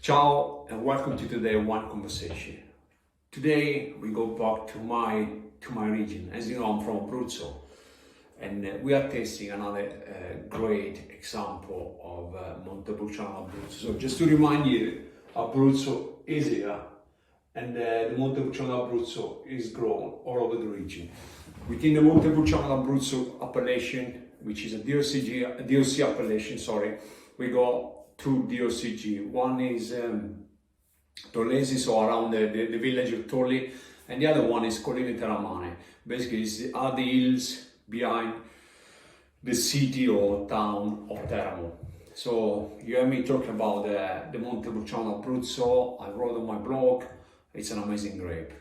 Ciao and welcome to today's wine conversation. Today we go back to my region. As you know, I'm from Abruzzo, and we are tasting another great example of Montepulciano Abruzzo. So just to remind you, Abruzzo is here, and the Montepulciano Abruzzo is grown all over the region. Within the Montepulciano Abruzzo appellation, which is a DOC appellation, we got two DOCG. One is Tollesi, so around the village of Tolli, and the other one is Colline Terramane. Basically, are the hills behind the city or town of Teramo. So you hear me talking about the Montepulciano Abruzzo. I wrote on my blog. It's an amazing grape.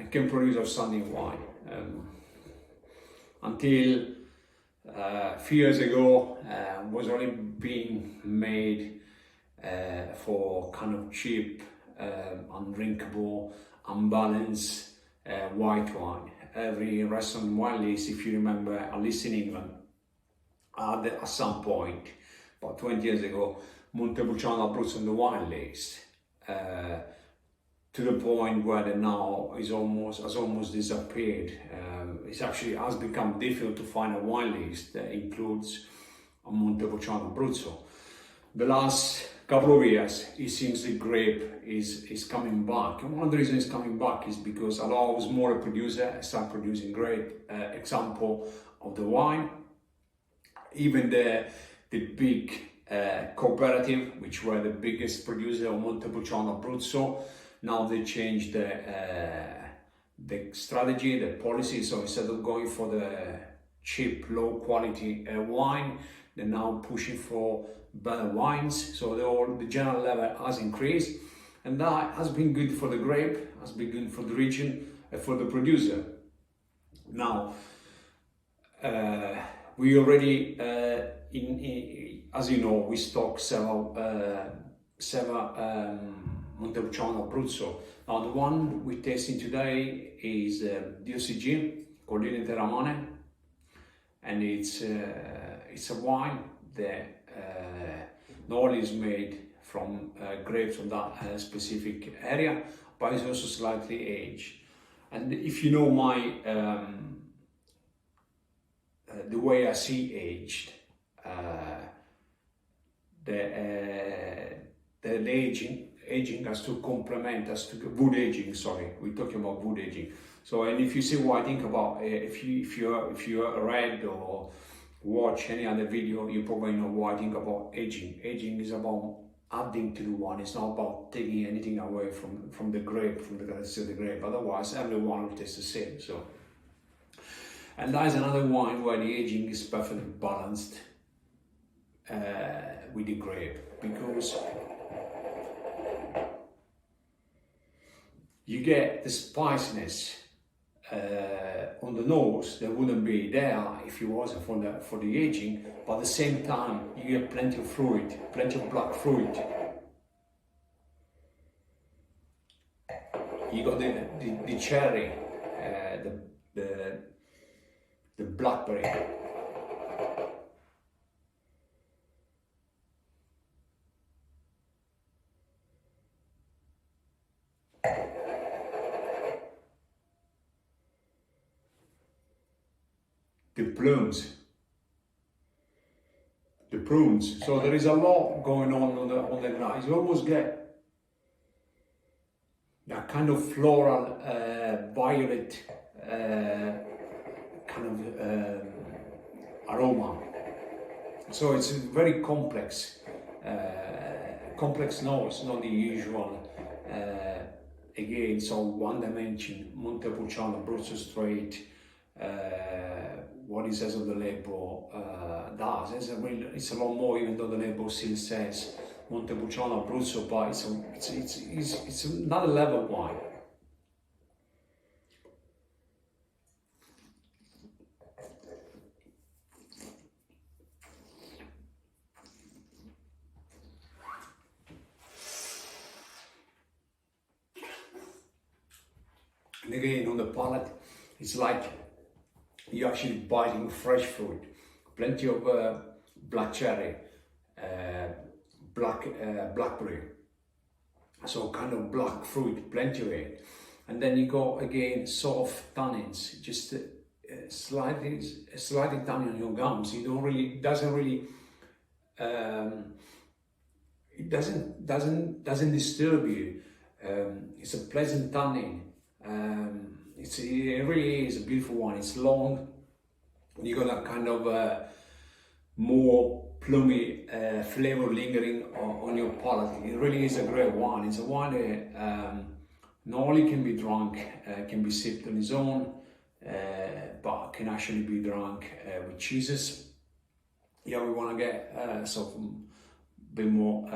It can produce outstanding wine. Until a few years ago, was only being made for kind of cheap, undrinkable, unbalanced white wine. Every restaurant wine list, if you remember, at least in England, had at some point, about 20 years ago, Montepulciano Abruzzo on the wine list. To the point where it now has almost disappeared. It actually has become difficult to find a wine list that includes a Montepulciano Abruzzo. The last couple of years, it seems the grape is coming back. And one of the reasons it's coming back is because a lot of smaller producers start producing great example of the wine. Even the big cooperative, which were the biggest producer of Montepulciano Abruzzo, now they changed the strategy, the policy. So instead of going for the cheap, low quality wine, they're now pushing for better wines. So the general level has increased, and that has been good for the grape, has been good for the region, and for the producer. Now, we already, as you know, we stock several Montepulciano Abruzzo. Now the one we're tasting today is DOCG, Colline Terramane, and it's a wine that not only is made from grapes from that specific area, but it's also slightly aged. And if you know my the way I see aged, the aging has to complement, wood aging. We're talking about wood aging. So, and if you see what I think about, if you read or watch any other video, you probably know what I think about aging. Aging is about adding to the wine. It's not about taking anything away from the grape, from the characteristics of the grape. Otherwise, every wine will taste the same. So, and that is another wine where the aging is perfectly balanced with the grape, because you get the spiciness on the nose that wouldn't be there if it wasn't for the aging, but at the same time you get plenty of fruit, plenty of black fruit. You got the cherry, the blackberry. The prunes. So there is a lot going on the glass. You almost get that kind of floral, violet kind of aroma. So it's a very complex nose, not the usual. Again, so one dimension, Montepulciano Abruzzo straight. What it says on the label does. It's a lot more, even though the label still says Montepulciano Abruzzo, but it's another level wine. And again, on the palate, it's like you're actually biting fresh fruit. Plenty of black cherry, blackberry, so kind of black fruit, plenty of it. And then you go again soft tannins, just slightly tannin on your gums. It doesn't disturb you. It's a pleasant tannin. It really is a beautiful one. It's long. You got that kind of more plummy flavor lingering on your palate. It really is a great wine. It's a wine that not only can be drunk, can be sipped on its own, but can actually be drunk with cheeses. Yeah, we want to get something a bit more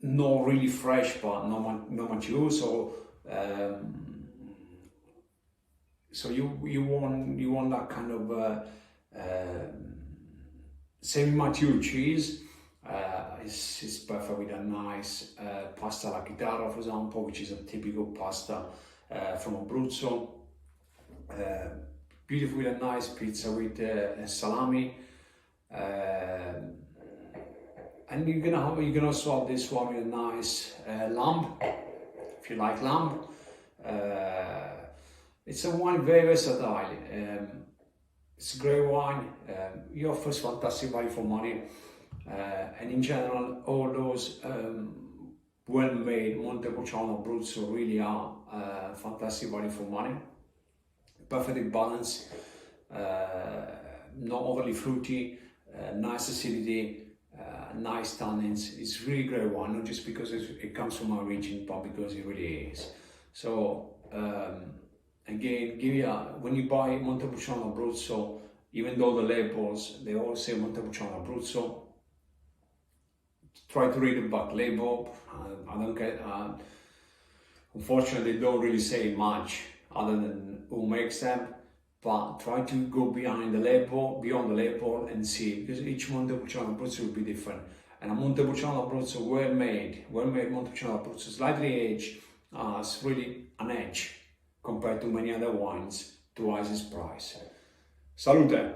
not really fresh, but not mature. So you want that kind of semi-mature cheese. It's perfect with a nice pasta alla chitarra, for example, which is a typical pasta from Abruzzo. Beautiful with a nice pizza with salami. And you're gonna swap this one with a nice lamb, if you like lamb. It's a wine very versatile. It's a great wine. It offers fantastic value for money. And in general, all those well-made Montepulciano Abruzzo really are fantastic value for money. Perfectly balanced, not overly fruity, nice acidity, nice tannins. It's really great wine, not just because it comes from our region, but because it really is. So again, when you buy Montepulciano Abruzzo, even though the labels, they all say Montepulciano Abruzzo, try to read the back label. I don't get, unfortunately, they don't really say much other than who makes them, but try to go beyond the label and see, because each Montepulciano Abruzzo will be different. And a Montepulciano Abruzzo well-made Montepulciano Abruzzo, slightly aged, has really an edge compared to many other wines, twice its price. Salute!